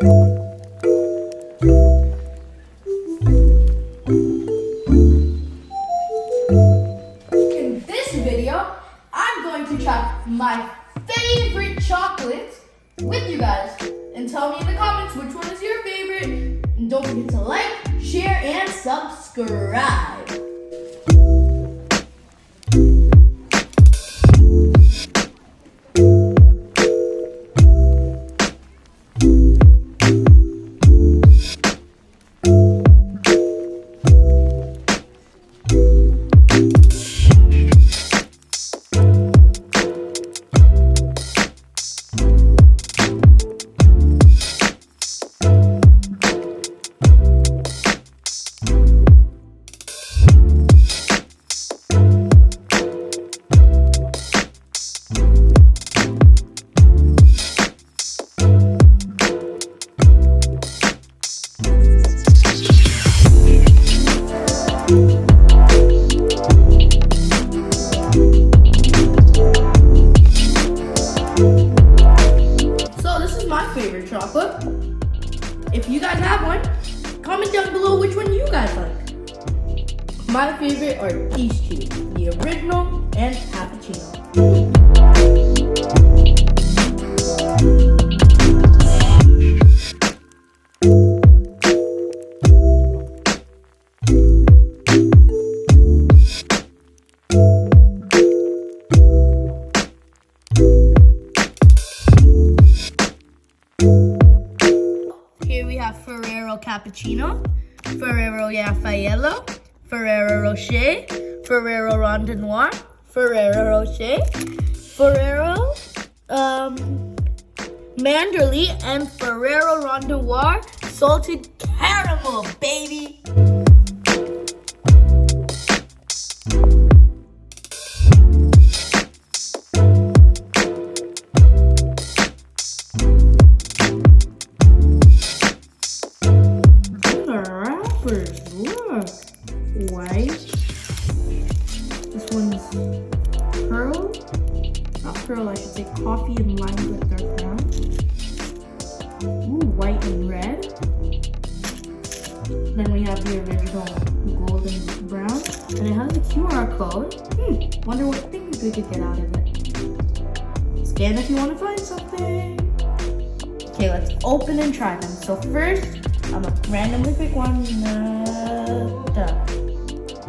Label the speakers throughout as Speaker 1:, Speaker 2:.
Speaker 1: In this video, I'm going to try my favorite chocolate with you guys. And tell me in the comments which one is your favorite. And don't forget to like, share, and subscribe. Favorite chocolate. If you guys have one, comment down below which one you guys like. My favorite are these two, the original and cappuccino. Here we have Ferrero Cappuccino, Ferrero Raffaello, Ferrero Rocher, Ferrero Ronde Noir, Ferrero Rocher, Ferrero Mandarly, and Ferrero Ronde Noir Salted Caramel, baby! Look, white. This one's pearl. Not pearl, I should say coffee and lime with dark brown. Ooh, white and red. Then we have the original golden brown. And it has a QR code. Wonder what things we could get out of it. Scan if you want to find something. Okay, let's open and try them. So first, I'm gonna randomly pick one.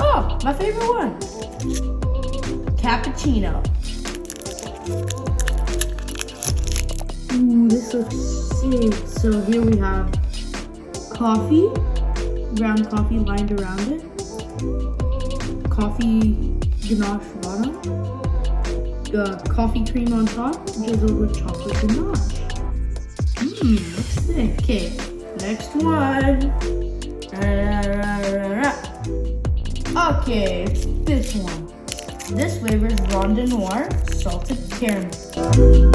Speaker 1: Oh, my favorite one. Cappuccino. Ooh, this looks sick. So here we have coffee, ground coffee lined around it. Coffee ganache bottom. Coffee cream on top, drizzled with chocolate ganache. Looks sick. Okay. Next one. Okay, it's this one. This flavor is Ronde Noir Salted Caramel.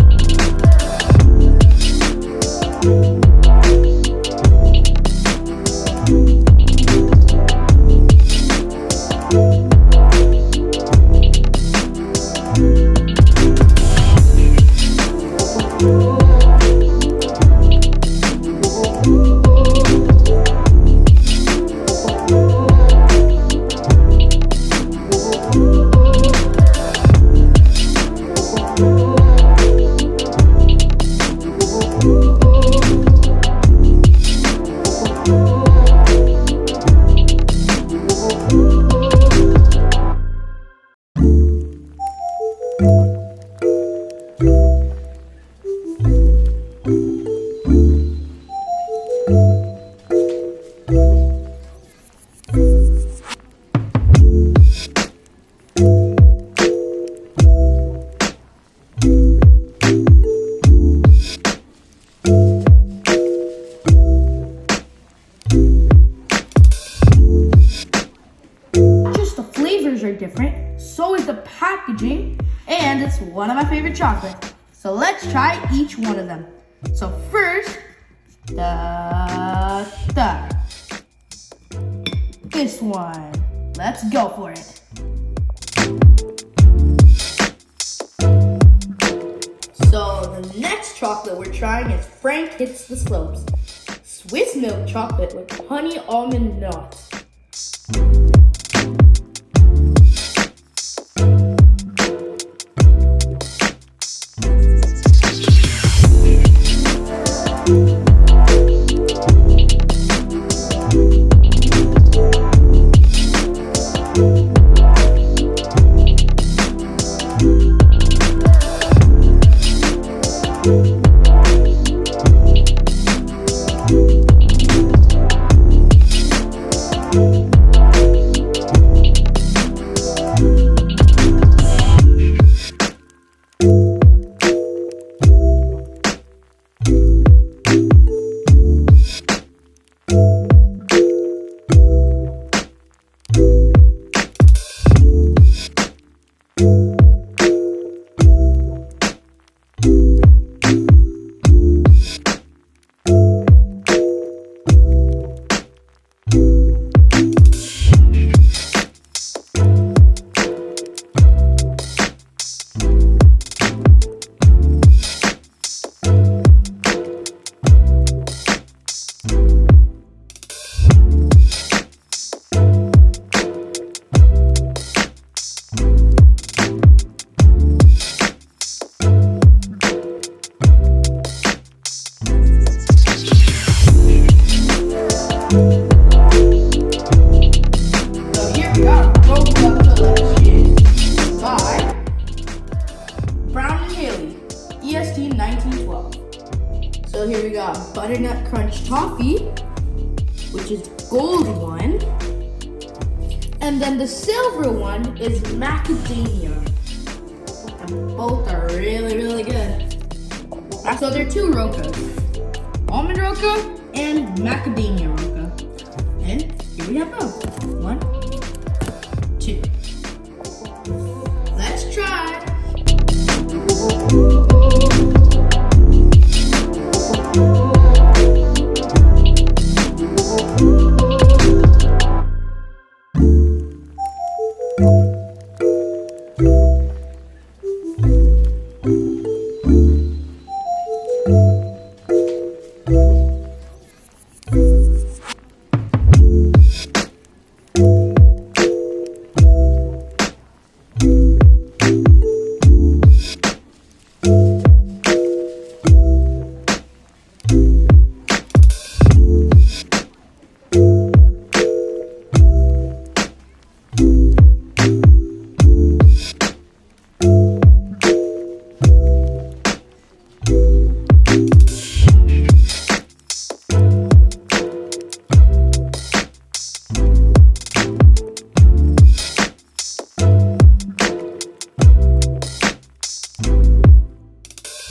Speaker 1: Are different, so is the packaging, and it's one of my favorite chocolates. So let's try each one of them. So first, this one. Let's go for it. So the next chocolate we're trying is Frank Hits the Slopes. Swiss milk chocolate with honey almond nuts. EST 1912. So here we got Butternut Crunch Toffee, which is gold one. And then the silver one is Macadamia. And both are really, really good. So there are two Rokas. Almond Roka and Macadamia Roka. And here we have both. 1, 2. Let's try.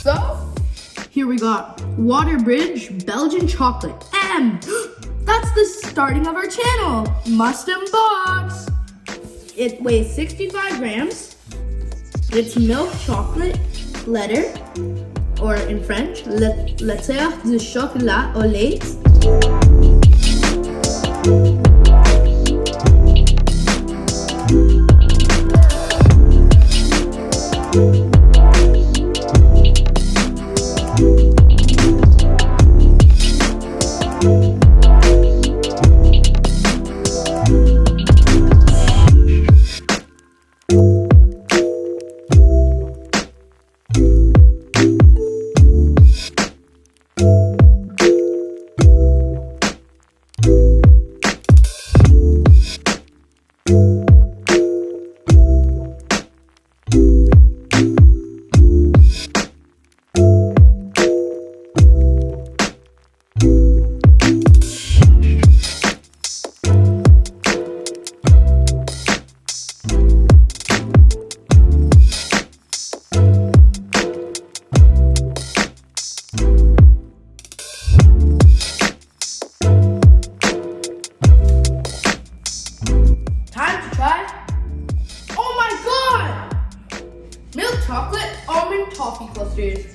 Speaker 1: So, here we got Waterbridge Belgian Chocolate. And that's the starting of our channel. Must Unbox. It weighs 65 grams. It's milk chocolate letter, or in French, letter de chocolat au lait. Milk chocolate almond toffee clusters.